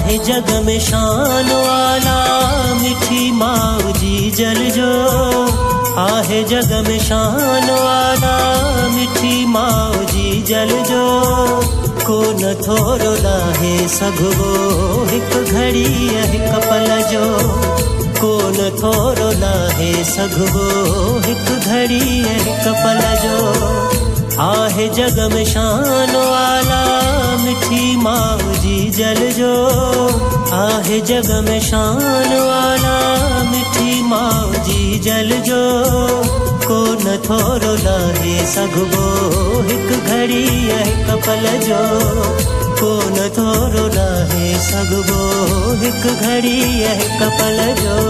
आहे जग में शान वाला मिठी मावजी जल जो, आहे जग में शान वाला मिठी मावजी जल जो, को न थोरो लाहे सघबो हिक घड़ी हिक पल जो, को न थोरो लाहे सघबो हिक घड़ी हिक पल जो, आहे जग में शान वाला मिठी मावजी जल जो, आहे जग में शान वाला मिठी मावजी जल जो, को न थोरो लाहे सघबो हिक घड़ी हिक पल जो, को न थोरो लाहे सघबो हिक घड़ी हिक पल जो।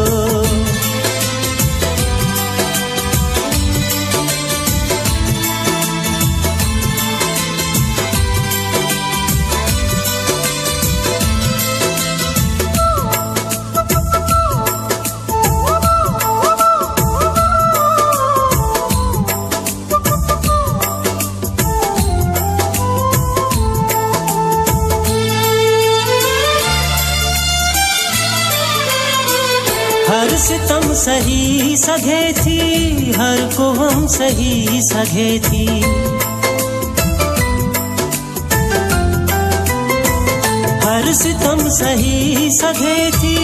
हर सितम सही सघे थी, हर को हम सही सघे थी, हर सितम सही सघे थी,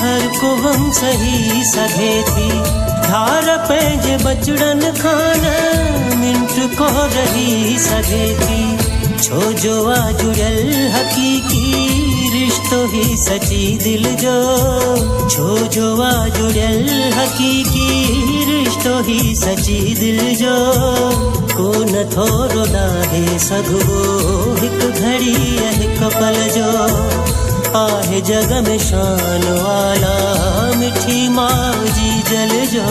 हर को हम सही सघे थी, धार पैंज बचड़न खान मिंट को रही सघे थी, छो जो आ जुड़ल हकीकी रिश्तो ही सची दिल जो, छो जो आ जुड़ल हकीकी रिश्तो ही सची दिल जो, को न थोरो लाहे सघबो हिक घड़ी हिक पल जो, आहे जग में शान वाला मिठी मावजी जल जो।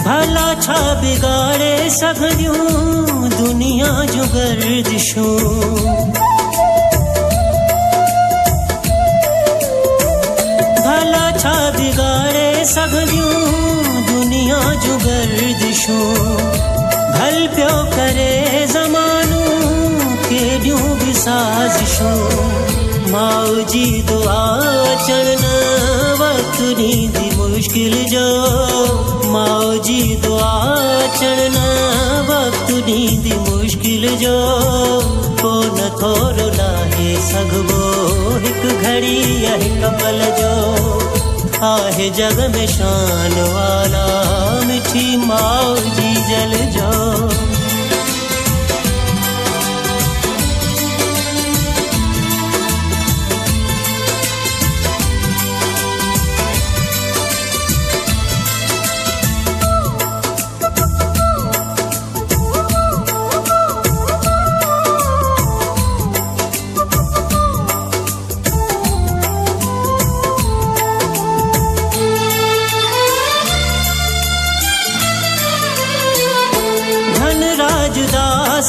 भला छा बिगाड़े सघियूं दुनिया जो गर्दिशूं, भला छा बिगाड़े सघियूं दुनिया जो गर्दिशूं, भल पियो करे ज़मानो केॾियूं बि साज़िशूं, मावजी दुआ अचण वक़्तु ॾींदी मुश्किल जो, मावजी दुआ अचण वक़्तु ॾींदी मुश्किल जो, को न थोरो लाहे सघबो हिक घड़ी हिक पल जो, आहे जग में शान वाला मिठी मावजी जल जो।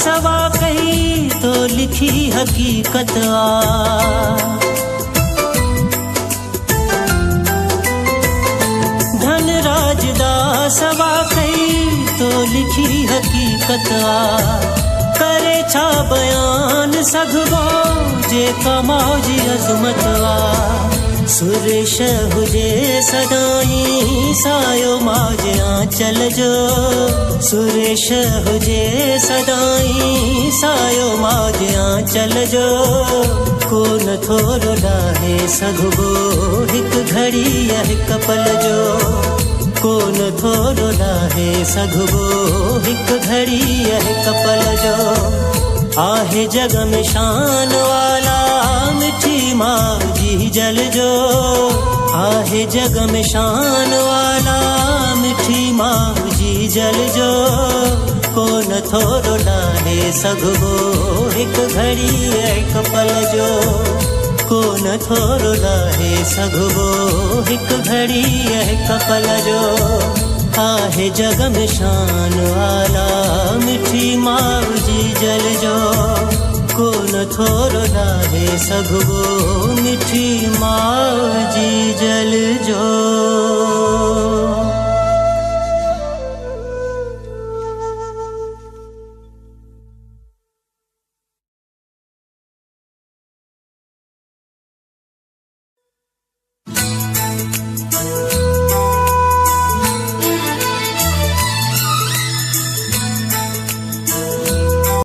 सवा कही तो लिखी हकीकत धनराज दा सवा कही तो लिखी हकीकत करे छा बयान सघबो जेका मौजी अज़मत सुरेश हुजे सदाई सायो मौजे आंचल जो, सुरेश हुजे सदाई सायो मौजे आंचल जो, को न थोरो लाहे सघबो हिक घड़ी हिक पल जो, को न थोरो लाहे सघबो हिक घड़ी हिक पल जो, आहे जग में शान वाला मिठी मावजी जल जो, आहे जग में शान वाला मिठी मावजी जल जो, को न थोरो लाहे सघबो हिक घड़ी हिक पल जो, को न थोरो लाहे सघबो हिक घड़ी हिक पल जो आहे जग में शान वाला मिठी माउ जी जल जो को न थोरो लाहे सघबो